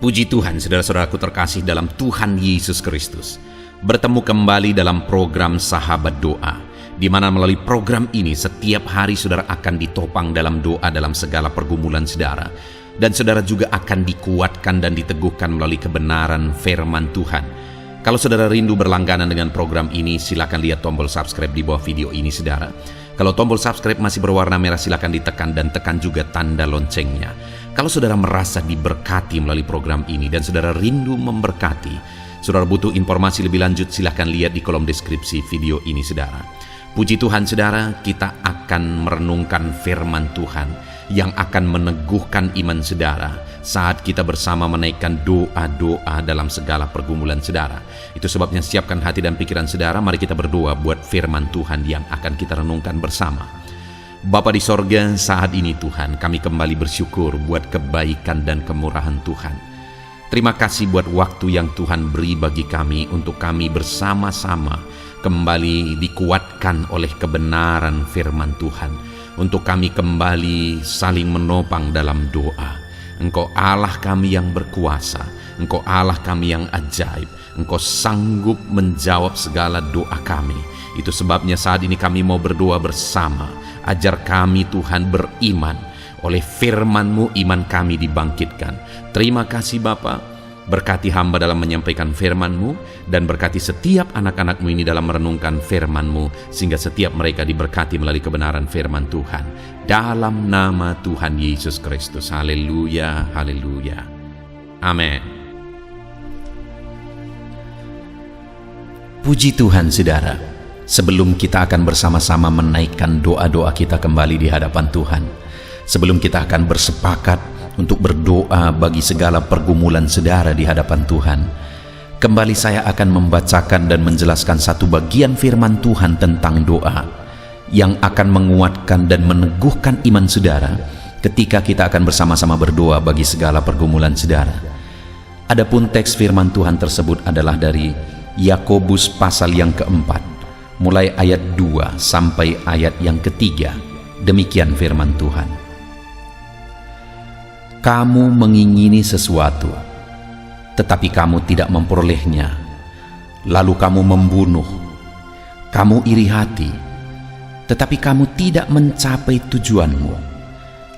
Puji Tuhan, saudara-saudaraku terkasih dalam Tuhan Yesus Kristus. Bertemu kembali dalam program Sahabat Doa, di mana melalui program ini setiap hari saudara akan ditopang dalam doa dalam segala pergumulan saudara. Dan saudara juga akan dikuatkan dan diteguhkan melalui kebenaran firman Tuhan. Kalau saudara rindu berlangganan dengan program ini, silakan lihat tombol subscribe di bawah video ini saudara. Kalau tombol subscribe masih berwarna merah, silakan ditekan dan tekan juga tanda loncengnya. Kalau saudara merasa diberkati melalui program ini dan saudara rindu memberkati, saudara butuh informasi lebih lanjut, silakan lihat di kolom deskripsi video ini saudara. Puji Tuhan saudara, kita akan merenungkan firman Tuhan yang akan meneguhkan iman saudara saat kita bersama menaikkan doa-doa dalam segala pergumulan saudara. Itu sebabnya siapkan hati dan pikiran saudara, mari kita berdoa buat firman Tuhan yang akan kita renungkan bersama. Bapa di sorga, saat ini Tuhan, kami kembali bersyukur buat kebaikan dan kemurahan Tuhan. Terima kasih buat waktu yang Tuhan beri bagi kami untuk kami bersama-sama kembali dikuatkan oleh kebenaran firman Tuhan, untuk kami kembali saling menopang dalam doa. Engkau Allah kami yang berkuasa, Engkau Allah kami yang ajaib, Engkau sanggup menjawab segala doa kami. Itu sebabnya saat ini kami mau berdoa bersama. Ajar kami Tuhan beriman, oleh firman-Mu iman kami dibangkitkan. Terima kasih Bapa, berkati hamba dalam menyampaikan firman-Mu, dan berkati setiap anak-anak-Mu ini dalam merenungkan firman-Mu, sehingga setiap mereka diberkati melalui kebenaran firman Tuhan. Dalam nama Tuhan Yesus Kristus. Haleluya, haleluya. Amin. Puji Tuhan saudara. Sebelum kita akan bersama-sama menaikkan doa-doa kita kembali di hadapan Tuhan, sebelum kita akan bersepakat untuk berdoa bagi segala pergumulan saudara di hadapan Tuhan, kembali saya akan membacakan dan menjelaskan satu bagian firman Tuhan tentang doa yang akan menguatkan dan meneguhkan iman saudara ketika kita akan bersama-sama berdoa bagi segala pergumulan saudara. Adapun teks firman Tuhan tersebut adalah dari Yakobus pasal yang keempat, mulai ayat 2 sampai ayat yang ketiga. Demikian firman Tuhan. Kamu mengingini sesuatu, tetapi kamu tidak memperolehnya. Lalu kamu membunuh. Kamu iri hati, tetapi kamu tidak mencapai tujuanmu.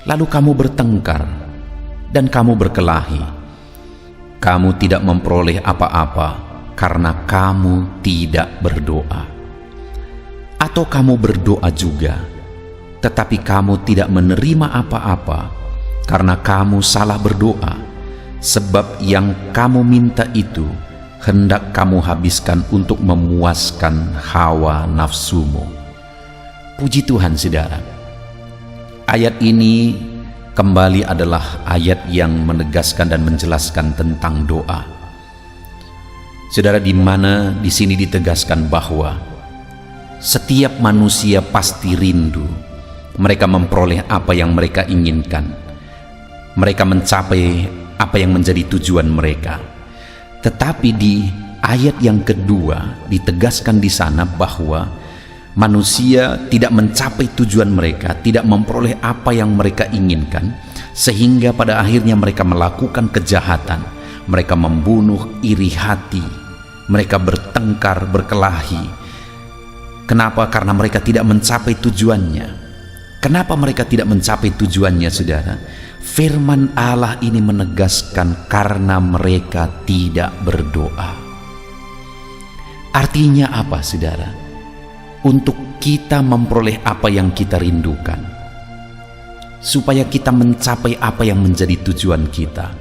Lalu kamu bertengkar, dan kamu berkelahi. Kamu tidak memperoleh apa-apa, karena kamu tidak berdoa. Atau kamu berdoa juga, tetapi kamu tidak menerima apa-apa, karena kamu salah berdoa, sebab yang kamu minta itu hendak kamu habiskan untuk memuaskan hawa nafsumu. Puji Tuhan saudara. Ayat ini kembali adalah ayat yang menegaskan dan menjelaskan tentang doa. Saudara, di mana di sini ditegaskan bahwa setiap manusia pasti rindu. Mereka memperoleh apa yang mereka inginkan. Mereka mencapai apa yang menjadi tujuan mereka. Tetapi di ayat yang kedua ditegaskan di sana bahwa manusia tidak mencapai tujuan mereka, tidak memperoleh apa yang mereka inginkan, sehingga pada akhirnya mereka melakukan kejahatan. Mereka membunuh, iri hati, mereka bertengkar, berkelahi. Kenapa? Karena mereka tidak mencapai tujuannya. Kenapa mereka tidak mencapai tujuannya saudara? Firman Allah ini menegaskan karena mereka tidak berdoa. Artinya apa saudara? Untuk kita memperoleh apa yang kita rindukan, supaya kita mencapai apa yang menjadi tujuan kita,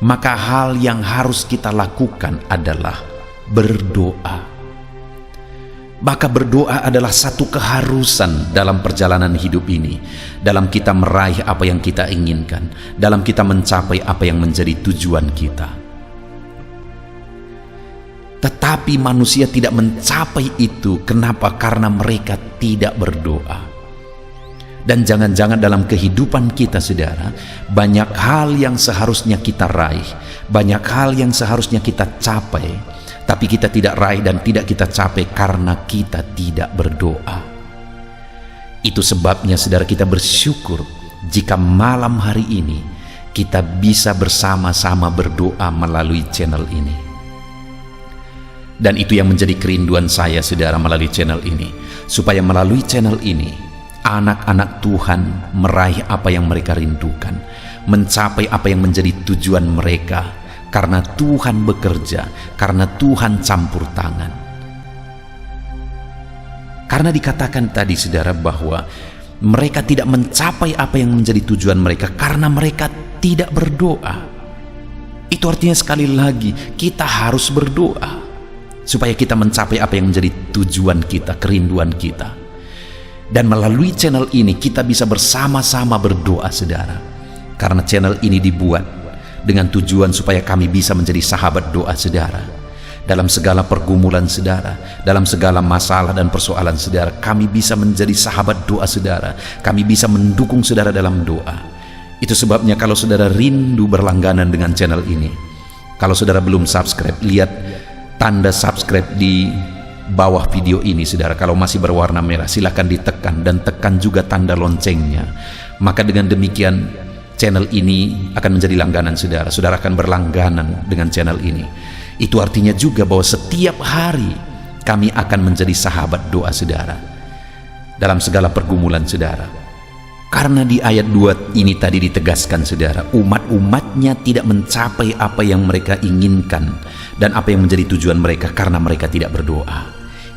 maka hal yang harus kita lakukan adalah berdoa. Maka berdoa adalah satu keharusan dalam perjalanan hidup ini, dalam kita meraih apa yang kita inginkan, dalam kita mencapai apa yang menjadi tujuan kita. Tetapi manusia tidak mencapai itu. Kenapa? Karena mereka tidak berdoa. Dan jangan-jangan dalam kehidupan kita saudara, banyak hal yang seharusnya kita raih, banyak hal yang seharusnya kita capai, tapi kita tidak raih dan tidak kita capai karena kita tidak berdoa. Itu sebabnya saudara, kita bersyukur jika malam hari ini kita bisa bersama-sama berdoa melalui channel ini. Dan itu yang menjadi kerinduan saya, saudara, melalui channel ini. Supaya melalui channel ini, anak-anak Tuhan meraih apa yang mereka rindukan, mencapai apa yang menjadi tujuan mereka, karena Tuhan bekerja, karena Tuhan campur tangan. Karena dikatakan tadi, saudara, bahwa mereka tidak mencapai apa yang menjadi tujuan mereka karena mereka tidak berdoa. Itu artinya sekali lagi, kita harus berdoa supaya kita mencapai apa yang menjadi tujuan kita, kerinduan kita. Dan melalui channel ini kita bisa bersama-sama berdoa, saudara. Karena channel ini dibuat dengan tujuan supaya kami bisa menjadi sahabat doa, saudara. Dalam segala pergumulan, saudara, dalam segala masalah dan persoalan, saudara, kami bisa menjadi sahabat doa, saudara. Kami bisa mendukung saudara dalam doa. Itu sebabnya kalau saudara rindu berlangganan dengan channel ini, kalau saudara belum subscribe, lihat tanda subscribe di bawah video ini, saudara. Kalau masih berwarna merah, silahkan ditekan, dan tekan juga tanda loncengnya. Maka dengan demikian channel ini akan menjadi langganan saudara. Saudara akan berlangganan dengan channel ini. Itu artinya juga bahwa setiap hari kami akan menjadi sahabat doa, saudara, dalam segala pergumulan, saudara. Karena di ayat 2 ini tadi ditegaskan, saudara, umat-umatnya tidak mencapai apa yang mereka inginkan dan apa yang menjadi tujuan mereka karena mereka tidak berdoa.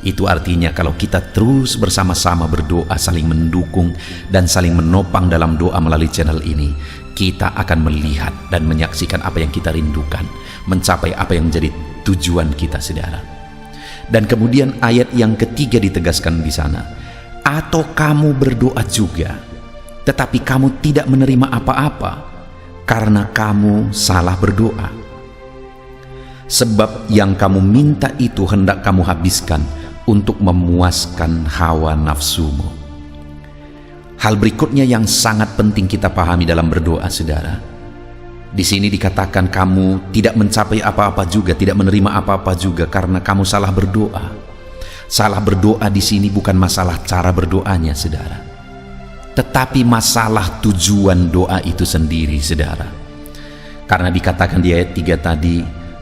Itu artinya kalau kita terus bersama-sama berdoa, saling mendukung dan saling menopang dalam doa melalui channel ini, kita akan melihat dan menyaksikan apa yang kita rindukan, mencapai apa yang menjadi tujuan kita, saudara. Dan kemudian ayat yang ketiga ditegaskan di sana, atau kamu berdoa juga, tetapi kamu tidak menerima apa-apa karena kamu salah berdoa. Sebab yang kamu minta itu hendak kamu habiskan untuk memuaskan hawa nafsumu. Hal berikutnya yang sangat penting kita pahami dalam berdoa, saudara. Di sini dikatakan kamu tidak mencapai apa-apa juga, tidak menerima apa-apa juga karena kamu salah berdoa. Salah berdoa di sini bukan masalah cara berdoanya, saudara, tetapi masalah tujuan doa itu sendiri, saudara. Karena dikatakan di ayat 3 tadi,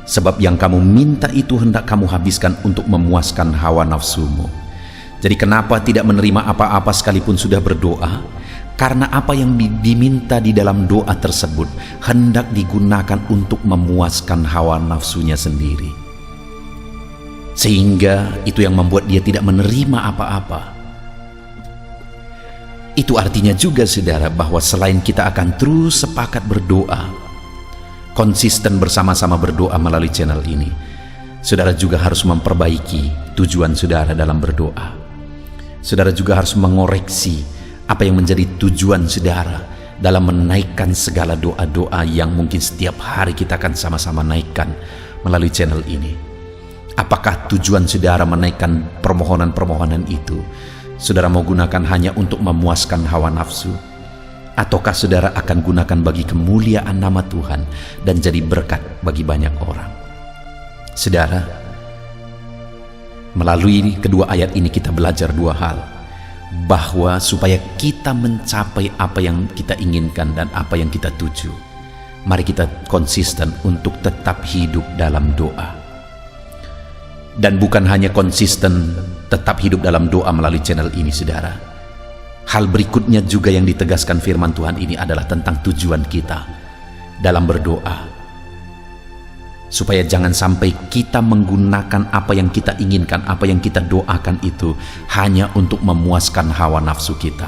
sebab yang kamu minta itu hendak kamu habiskan untuk memuaskan hawa nafsumu. Jadi kenapa tidak menerima apa-apa sekalipun sudah berdoa? Karena apa yang diminta di dalam doa tersebut hendak digunakan untuk memuaskan hawa nafsunya sendiri. Sehingga itu yang membuat dia tidak menerima apa-apa. Itu artinya juga, saudara, bahwa selain kita akan terus sepakat berdoa, konsisten bersama-sama berdoa melalui channel ini, saudara juga harus memperbaiki tujuan saudara dalam berdoa. Saudara juga harus mengoreksi apa yang menjadi tujuan saudara dalam menaikkan segala doa-doa yang mungkin setiap hari kita akan sama-sama naikkan melalui channel ini. Apakah tujuan saudara menaikkan permohonan-permohonan itu saudara mau gunakan hanya untuk memuaskan hawa nafsu, ataukah saudara akan gunakan bagi kemuliaan nama Tuhan dan jadi berkat bagi banyak orang? Saudara, melalui kedua ayat ini kita belajar dua hal, bahwa supaya kita mencapai apa yang kita inginkan dan apa yang kita tuju, mari kita konsisten untuk tetap hidup dalam doa. Dan bukan hanya konsisten tetap hidup dalam doa melalui channel ini, saudara. Hal berikutnya juga yang ditegaskan firman Tuhan ini adalah tentang tujuan kita dalam berdoa. Supaya jangan sampai kita menggunakan apa yang kita inginkan, apa yang kita doakan itu hanya untuk memuaskan hawa nafsu kita.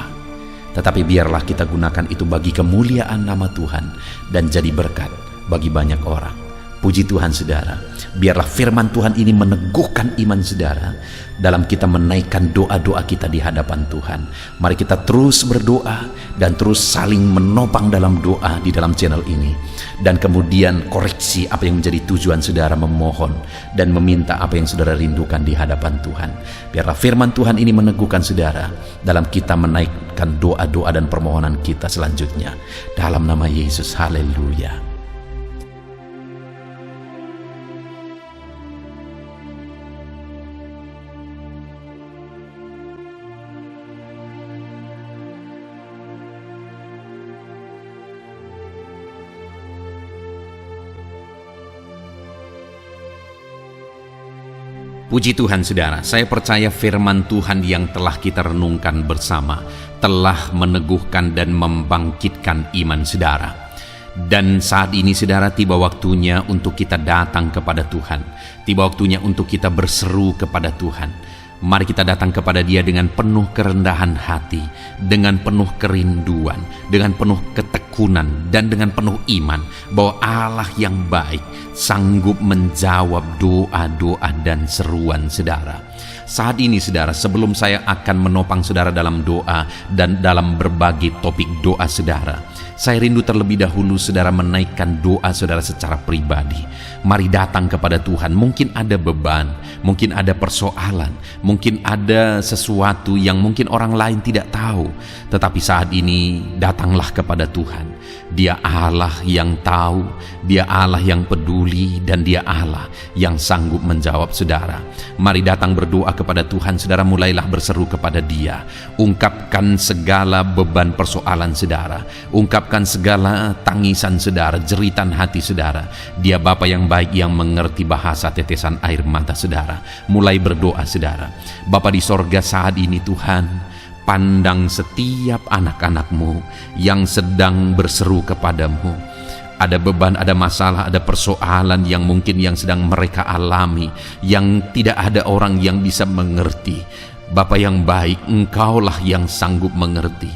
Tetapi biarlah kita gunakan itu bagi kemuliaan nama Tuhan dan jadi berkat bagi banyak orang. Puji Tuhan, saudara. Biarlah firman Tuhan ini meneguhkan iman saudara dalam kita menaikkan doa-doa kita di hadapan Tuhan. Mari kita terus berdoa dan terus saling menopang dalam doa di dalam channel ini. Dan kemudian koreksi apa yang menjadi tujuan saudara, memohon dan meminta apa yang saudara rindukan di hadapan Tuhan. Biarlah firman Tuhan ini meneguhkan saudara dalam kita menaikkan doa-doa dan permohonan kita selanjutnya. Dalam nama Yesus, haleluya. Puji Tuhan saudara, saya percaya firman Tuhan yang telah kita renungkan bersama telah meneguhkan dan membangkitkan iman saudara. Dan saat ini saudara, tiba waktunya untuk kita datang kepada Tuhan. Tiba waktunya untuk kita berseru kepada Tuhan. Mari kita datang kepada Dia dengan penuh kerendahan hati, dengan penuh kerinduan, dengan penuh ketekunan, dan dengan penuh iman bahwa Allah yang baik sanggup menjawab doa-doa dan seruan saudara. Saat ini saudara, sebelum saya akan menopang saudara dalam doa dan dalam berbagai topik doa saudara, saya rindu terlebih dahulu saudara menaikkan doa saudara secara pribadi. Mari datang kepada Tuhan. Mungkin ada beban, mungkin ada persoalan, mungkin ada sesuatu yang mungkin orang lain tidak tahu. Tetapi saat ini datanglah kepada Tuhan. Dia Allah yang tahu, Dia Allah yang peduli, dan Dia Allah yang sanggup menjawab saudara. Mari datang berdoa kepada Tuhan saudara, mulailah berseru kepada Dia. Ungkapkan segala beban persoalan saudara, ungkapkan segala tangisan saudara, jeritan hati saudara. Dia Bapa yang baik yang mengerti bahasa tetesan air mata saudara. Mulai berdoa saudara. Bapa di sorga, saat ini Tuhan, pandang setiap anak-anak-Mu yang sedang berseru kepadamu. Ada beban, ada masalah, ada persoalan yang mungkin yang sedang mereka alami, yang tidak ada orang yang bisa mengerti. Bapa yang baik, Engkaulah yang sanggup mengerti,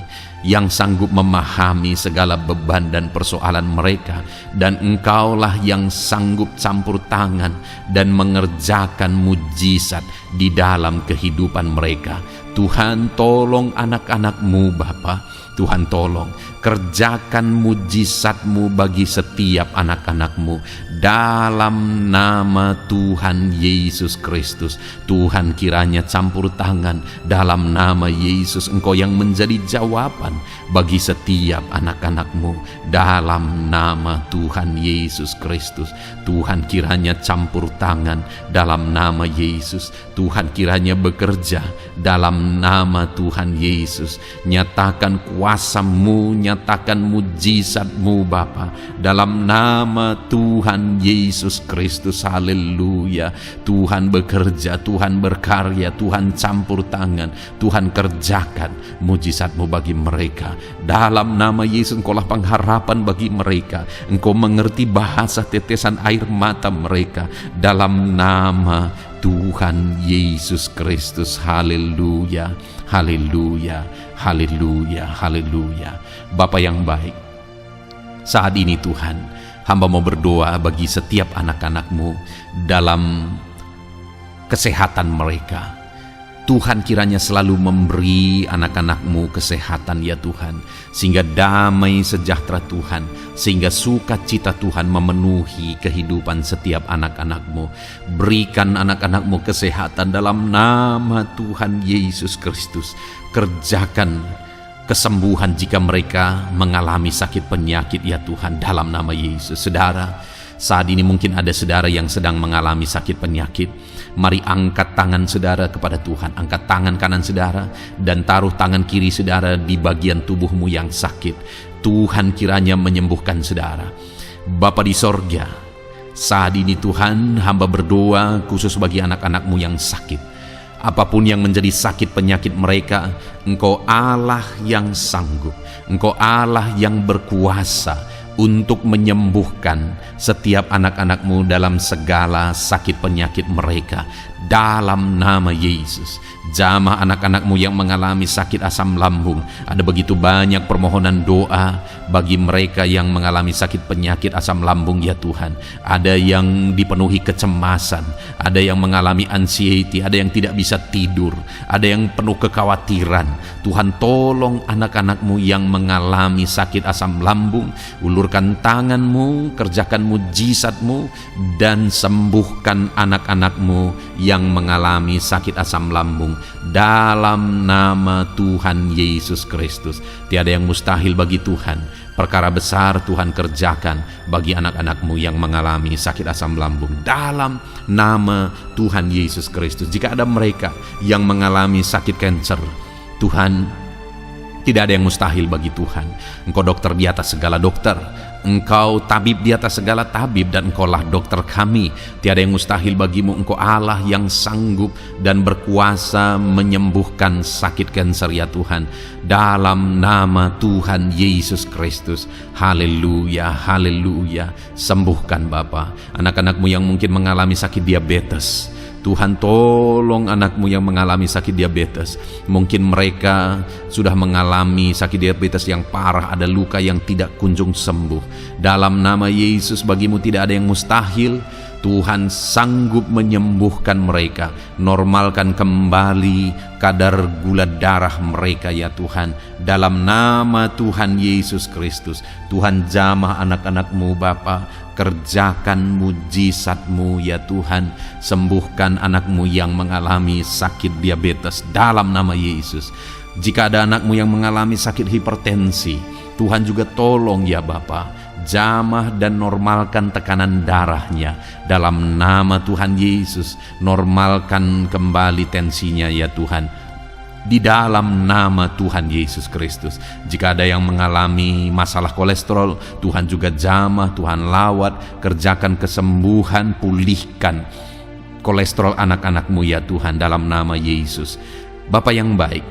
yang sanggup memahami segala beban dan persoalan mereka, dan Engkaulah yang sanggup campur tangan dan mengerjakan mujizat di dalam kehidupan mereka. Tuhan, tolong anak-anak-Mu Bapa. Tuhan, tolong kerjakan mujizat-Mu bagi setiap anak-anak-Mu dalam nama Tuhan Yesus Kristus. Tuhan, kiranya campur tangan dalam nama Yesus. Engkau yang menjadi jawaban bagi setiap anak-anak-Mu dalam nama Tuhan Yesus Kristus. Tuhan, kiranya campur tangan dalam nama Yesus. Tuhan, kiranya bekerja dalam nama Tuhan Yesus. Nyatakan kuasa-Mu, nyatakan mujizat-Mu Bapa dalam nama Tuhan Yesus Kristus. Haleluya. Tuhan bekerja, Tuhan berkarya, Tuhan campur tangan, Tuhan kerjakan mujizat-Mu bagi mereka dalam nama Yesus. Engkaulah pengharapan bagi mereka. Engkau mengerti bahasa tetesan air mata mereka dalam nama Tuhan Yesus Kristus. Haleluya, haleluya, haleluya, haleluya. Bapa yang baik, saat ini Tuhan, hamba mau berdoa bagi setiap anak-anak-Mu dalam kesehatan mereka. Tuhan, kiranya selalu memberi anak-anak-Mu kesehatan ya Tuhan, sehingga damai sejahtera Tuhan, sehingga sukacita Tuhan memenuhi kehidupan setiap anak-anak-Mu. Berikan anak-anak-Mu kesehatan dalam nama Tuhan Yesus Kristus. Kerjakan kesembuhan jika mereka mengalami sakit penyakit ya Tuhan dalam nama Yesus. Saudara, saat ini mungkin ada saudara yang sedang mengalami sakit penyakit. Mari angkat tangan saudara kepada Tuhan. Angkat tangan kanan saudara dan taruh tangan kiri saudara di bagian tubuhmu yang sakit. Tuhan kiranya menyembuhkan saudara. Bapa di sorga, saat ini Tuhan, hamba berdoa khusus bagi anak-anak-Mu yang sakit. Apapun yang menjadi sakit penyakit mereka, Engkau Allah yang sanggup. Engkau Allah yang berkuasa untuk menyembuhkan setiap anak-anak-Mu dalam segala sakit penyakit mereka dalam nama Yesus. Jamah anak-anak-Mu yang mengalami sakit asam lambung, ada begitu banyak permohonan doa bagi mereka yang mengalami sakit penyakit asam lambung ya Tuhan. Ada yang dipenuhi kecemasan, ada yang mengalami anxiety, ada yang tidak bisa tidur, ada yang penuh kekhawatiran. Tuhan, tolong anak-anak-Mu yang mengalami sakit asam lambung. Ulurkan tangan-Mu, kerjakan mujizat-Mu, dan sembuhkan anak-anak-Mu yang mengalami sakit asam lambung dalam nama Tuhan Yesus Kristus. Tiada yang mustahil bagi Tuhan. Perkara besar Tuhan kerjakan bagi anak-anak-Mu yang mengalami sakit asam lambung dalam nama Tuhan Yesus Kristus. Jika ada mereka yang mengalami sakit kanker, Tuhan, tidak ada yang mustahil bagi Tuhan. Engkau dokter di atas segala dokter. Engkau tabib di atas segala tabib, dan Engkaulah dokter kami. Tiada yang mustahil bagimu. Engkau Allah yang sanggup dan berkuasa menyembuhkan sakit kanker ya Tuhan. Dalam nama Tuhan Yesus Kristus. Haleluya, haleluya. Sembuhkan Bapa anak-anakmu yang mungkin mengalami sakit diabetes. Tuhan, tolong anakmu yang mengalami sakit diabetes. Mungkin mereka sudah mengalami sakit diabetes yang parah, ada luka yang tidak kunjung sembuh. Dalam nama Yesus, bagimu tidak ada yang mustahil. Tuhan sanggup menyembuhkan mereka. Normalkan kembali kadar gula darah mereka ya Tuhan. Dalam nama Tuhan Yesus Kristus. Tuhan, jamah anak-anakmu Bapa. Kerjakan mujizat-Mu ya Tuhan. Sembuhkan anakmu yang mengalami sakit diabetes dalam nama Yesus. Jika ada anakmu yang mengalami sakit hipertensi, Tuhan juga tolong ya Bapa. Jamah dan normalkan tekanan darahnya dalam nama Tuhan Yesus. Normalkan kembali tensinya ya Tuhan, di dalam nama Tuhan Yesus Kristus. Jika ada yang mengalami masalah kolesterol, Tuhan juga jamah, Tuhan lawat, kerjakan kesembuhan, pulihkan kolesterol anak-anakmu ya Tuhan, dalam nama Yesus. Bapa yang baik,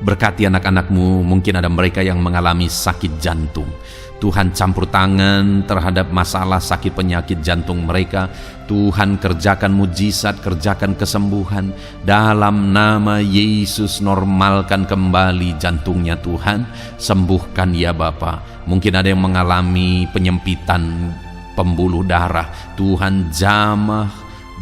berkati anak-anakmu. Mungkin ada mereka yang mengalami sakit jantung. Tuhan, campur tangan terhadap masalah sakit penyakit jantung mereka. Tuhan, kerjakan mujizat, kerjakan kesembuhan dalam nama Yesus. Normalkan kembali jantungnya Tuhan. Sembuhkan ya Bapa. Mungkin ada yang mengalami penyempitan pembuluh darah. Tuhan, jamah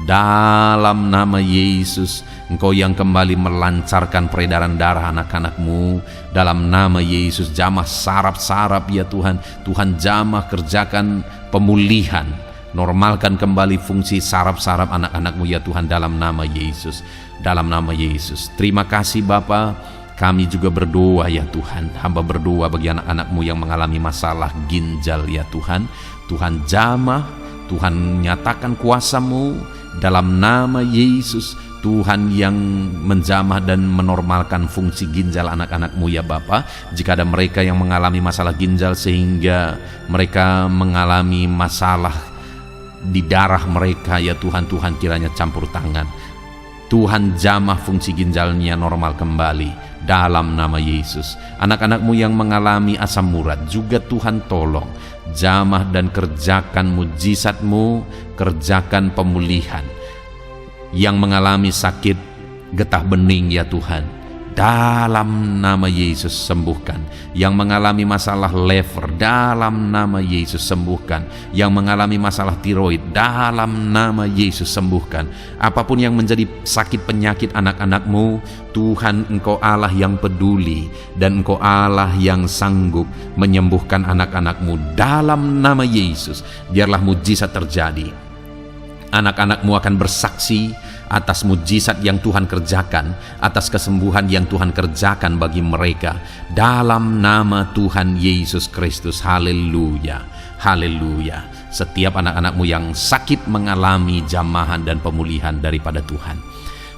dalam nama Yesus. Engkau yang kembali melancarkan peredaran darah anak-anakmu. Dalam nama Yesus, jamah saraf-saraf ya Tuhan. Tuhan, jamah, kerjakan pemulihan. Normalkan kembali fungsi saraf-saraf anak-anakmu ya Tuhan, dalam nama Yesus. Dalam nama Yesus. Terima kasih Bapa. Kami juga berdoa ya Tuhan. Hamba berdoa bagi anak-anakmu yang mengalami masalah ginjal ya Tuhan. Tuhan, jamah. Tuhan, nyatakan kuasa-Mu dalam nama Yesus. Tuhan yang menjamah dan menormalkan fungsi ginjal anak-anakmu ya Bapa. Jika ada mereka yang mengalami masalah ginjal sehingga mereka mengalami masalah di darah mereka ya Tuhan, Tuhan kiranya campur tangan. Tuhan, jamah fungsi ginjalnya normal kembali dalam nama Yesus. Anak-anakmu yang mengalami asam urat juga Tuhan tolong. Jamah dan kerjakan mujizat-Mu, kerjakan pemulihan. Yang mengalami sakit getah bening ya Tuhan, dalam nama Yesus sembuhkan. Yang mengalami masalah lever, dalam nama Yesus sembuhkan. Yang mengalami masalah tiroid, dalam nama Yesus sembuhkan. Apapun yang menjadi sakit penyakit anak-anakmu, Tuhan, Engkau Allah yang peduli, dan Engkau Allah yang sanggup menyembuhkan anak-anakmu dalam nama Yesus. Biarlah mujizat terjadi. Anak-anakmu akan bersaksi atas mujizat yang Tuhan kerjakan, atas kesembuhan yang Tuhan kerjakan bagi mereka dalam nama Tuhan Yesus Kristus. Haleluya, haleluya. Setiap anak-anakmu yang sakit mengalami jamahan dan pemulihan daripada Tuhan.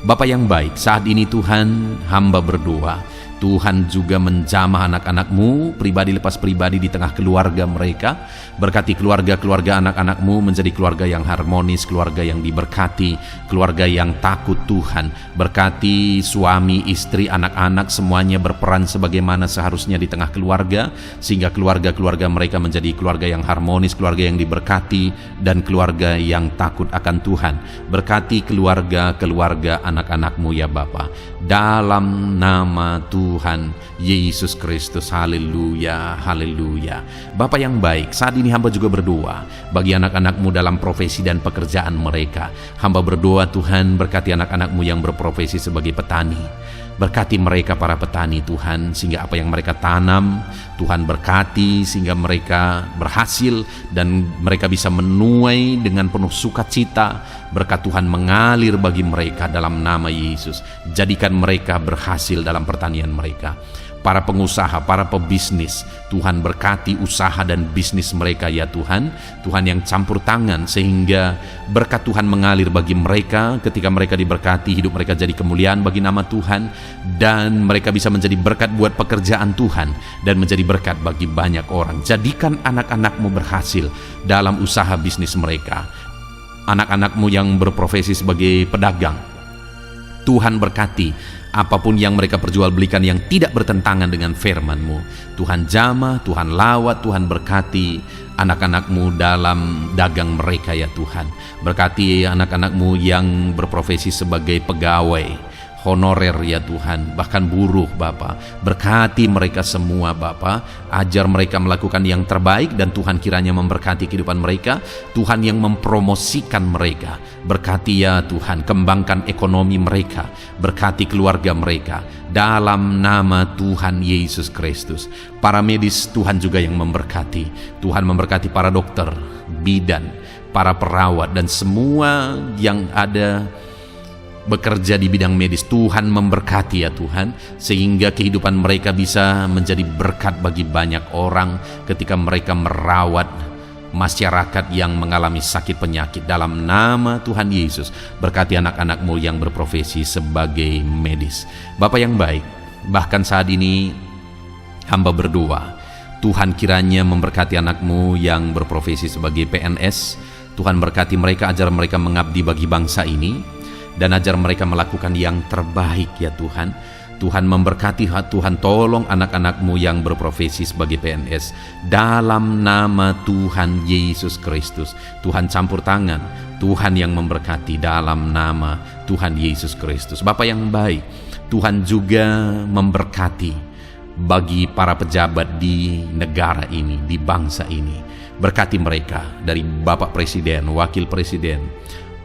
Bapa yang baik, saat ini Tuhan, hamba berdoa, Tuhan juga menjamah anak-anakmu pribadi lepas pribadi di tengah keluarga mereka. Berkati keluarga-keluarga anak-anakmu menjadi keluarga yang harmonis, keluarga yang diberkati, keluarga yang takut Tuhan. Berkati suami, istri, anak-anak semuanya berperan sebagaimana seharusnya di tengah keluarga, sehingga keluarga-keluarga mereka menjadi keluarga yang harmonis, keluarga yang diberkati, dan keluarga yang takut akan Tuhan. Berkati keluarga-keluarga anak-anakmu ya Bapa, dalam nama Tuhan Yesus Kristus. Haleluya, haleluya. Bapa yang baik, saat ini hamba juga berdoa bagi anak-anakmu dalam profesi dan pekerjaan mereka. Hamba berdoa Tuhan, berkati anak-anakmu yang berprofesi sebagai petani. Berkati mereka para petani Tuhan, sehingga apa yang mereka tanam Tuhan berkati, sehingga mereka berhasil dan mereka bisa menuai dengan penuh sukacita. Berkat Tuhan mengalir bagi mereka dalam nama Yesus. Jadikan mereka berhasil dalam pertanian mereka. para pengusaha, para pebisnis. Tuhan berkati usaha dan bisnis mereka ya Tuhan. Tuhan yang campur tangan sehingga berkat Tuhan mengalir bagi mereka. Ketika mereka diberkati, hidup mereka jadi kemuliaan bagi nama Tuhan, dan mereka bisa menjadi berkat buat pekerjaan Tuhan dan menjadi berkat bagi banyak orang. Jadikan anak-anak-Mu berhasil dalam usaha bisnis mereka. Anak-anak-Mu yang berprofesi sebagai pedagang, Tuhan berkati apapun yang mereka perjualbelikan yang tidak bertentangan dengan firman-Mu. Tuhan jamah, Tuhan lawat, Tuhan berkati anak-anak-Mu dalam dagang mereka ya Tuhan. Berkati anak-anak-Mu yang berprofesi sebagai pegawai honorer ya Tuhan, bahkan buruh Bapa. Berkati mereka semua Bapa, ajar mereka melakukan yang terbaik, dan Tuhan kiranya memberkati kehidupan mereka. Tuhan yang mempromosikan mereka, berkati ya Tuhan, kembangkan ekonomi mereka, berkati keluarga mereka dalam nama Tuhan Yesus Kristus. Para medis Tuhan juga yang memberkati. Tuhan memberkati para dokter, bidan, para perawat, dan semua yang ada bekerja di bidang medis. Tuhan memberkati ya Tuhan, sehingga kehidupan mereka bisa menjadi berkat bagi banyak orang ketika mereka merawat masyarakat yang mengalami sakit penyakit. Dalam nama Tuhan Yesus, berkati anak-anak-Mu yang berprofesi sebagai medis. Bapa yang baik, bahkan saat ini hamba berdoa, Tuhan kiranya memberkati anak-Mu yang berprofesi sebagai PNS. Tuhan berkati mereka, ajar mereka mengabdi bagi bangsa ini, dan ajar mereka melakukan yang terbaik ya Tuhan. Tuhan memberkati, Tuhan tolong anak-anak-Mu yang berprofesi sebagai PNS dalam nama Tuhan Yesus Kristus. Tuhan campur tangan, Tuhan yang memberkati dalam nama Tuhan Yesus Kristus. Bapa yang baik, Tuhan juga memberkati bagi para pejabat di negara ini, di bangsa ini. Berkati mereka dari Bapak Presiden, Wakil Presiden,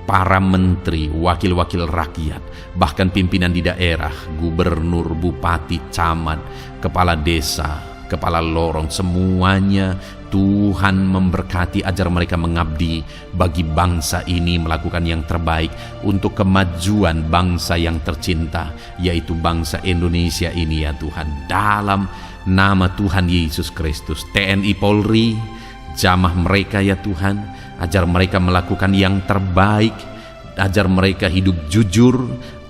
para menteri, wakil-wakil rakyat, bahkan pimpinan di daerah, gubernur, bupati, camat, kepala desa, kepala lorong, semuanya Tuhan memberkati, ajar mereka mengabdi bagi bangsa ini, melakukan yang terbaik untuk kemajuan bangsa yang tercinta, yaitu bangsa Indonesia ini ya Tuhan. Dalam nama Tuhan Yesus Kristus, TNI Polri, jamah mereka ya Tuhan, ajar mereka melakukan yang terbaik, ajar mereka hidup jujur,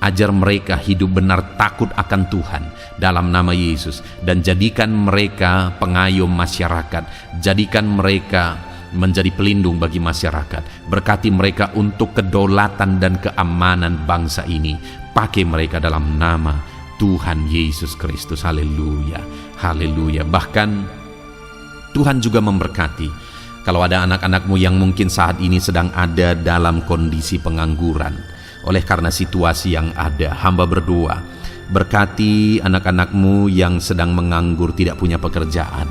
ajar mereka hidup benar takut akan Tuhan dalam nama Yesus, dan jadikan mereka pengayom masyarakat, jadikan mereka menjadi pelindung bagi masyarakat. Berkati mereka untuk kedaulatan dan keamanan bangsa ini. Pakai mereka dalam nama Tuhan Yesus Kristus. Haleluya, haleluya. Bahkan Tuhan juga memberkati kalau ada anak-anak-Mu yang mungkin saat ini sedang ada dalam kondisi pengangguran oleh karena situasi yang ada. Hamba berdoa, berkati anak-anak-Mu yang sedang menganggur, tidak punya pekerjaan.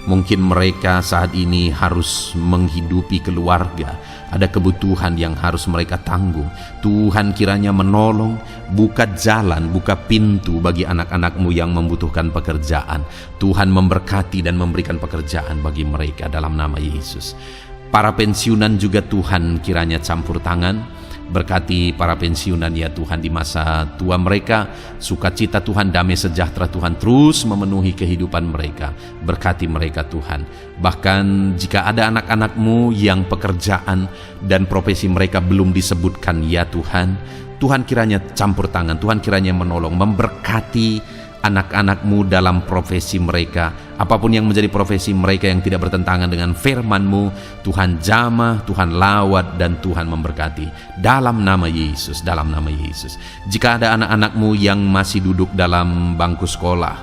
Mungkin mereka saat ini harus menghidupi keluarga, ada kebutuhan yang harus mereka tanggung. Tuhan kiranya menolong, buka jalan, buka pintu bagi anak-anak-Mu yang membutuhkan pekerjaan. Tuhan memberkati dan memberikan pekerjaan bagi mereka dalam nama Yesus. Para pensiunan juga Tuhan kiranya campur tangan. Berkati para pensiunan ya Tuhan di masa tua mereka. Sukacita Tuhan, damai sejahtera Tuhan terus memenuhi kehidupan mereka. Berkati mereka Tuhan. Bahkan jika ada anak-anak-Mu yang pekerjaan dan profesi mereka belum disebutkan ya Tuhan, Tuhan kiranya campur tangan, Tuhan kiranya menolong, memberkati anak-anak-Mu dalam profesi mereka. Apapun yang menjadi profesi mereka yang tidak bertentangan dengan firman-Mu, Tuhan jamah, Tuhan lawat, dan Tuhan memberkati dalam nama Yesus, dalam nama Yesus. Jika ada anak-anak-Mu yang masih duduk dalam bangku sekolah,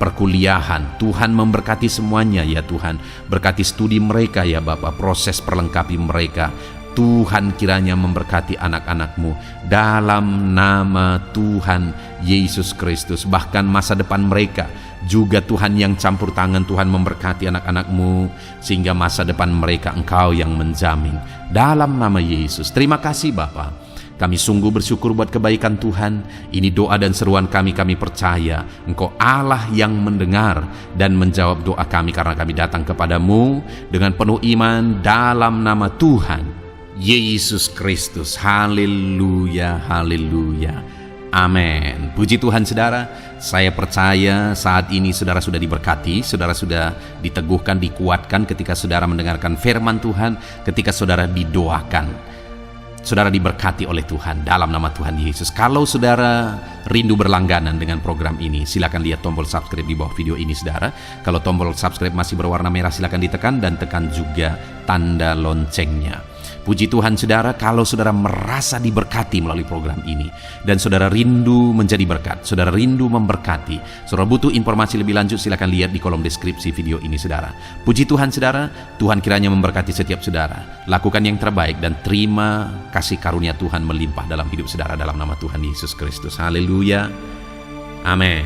perkuliahan, Tuhan memberkati semuanya ya Tuhan. Berkati studi mereka ya Bapa, proses perlengkapi mereka. Tuhan kiranya memberkati anak-anak-Mu dalam nama Tuhan Yesus Kristus. Bahkan masa depan mereka juga Tuhan yang campur tangan. Tuhan memberkati anak-anak-Mu sehingga masa depan mereka Engkau yang menjamin dalam nama Yesus. Terima kasih Bapa, kami sungguh bersyukur buat kebaikan Tuhan. Ini doa dan seruan kami percaya Engkau Allah yang mendengar dan menjawab doa kami, karena kami datang kepadamu dengan penuh iman dalam nama Tuhan Yesus Kristus. Haleluya, haleluya. Amin. Puji Tuhan saudara, saya percaya saat ini saudara sudah diberkati, saudara sudah diteguhkan, dikuatkan ketika saudara mendengarkan firman Tuhan, ketika saudara didoakan. Saudara diberkati oleh Tuhan dalam nama Tuhan Yesus. Kalau saudara rindu berlangganan dengan program ini, silakan lihat tombol subscribe di bawah video ini saudara. Kalau tombol subscribe masih berwarna merah, silakan ditekan dan tekan juga tanda loncengnya. Puji Tuhan saudara, kalau saudara merasa diberkati melalui program ini dan saudara rindu menjadi berkat, saudara rindu memberkati, saudara butuh informasi lebih lanjut, silakan lihat di kolom deskripsi video ini saudara. Puji Tuhan saudara, Tuhan kiranya memberkati setiap saudara. Lakukan yang terbaik dan terima kasih karunia Tuhan melimpah dalam hidup saudara dalam nama Tuhan Yesus Kristus. Haleluya. Amin.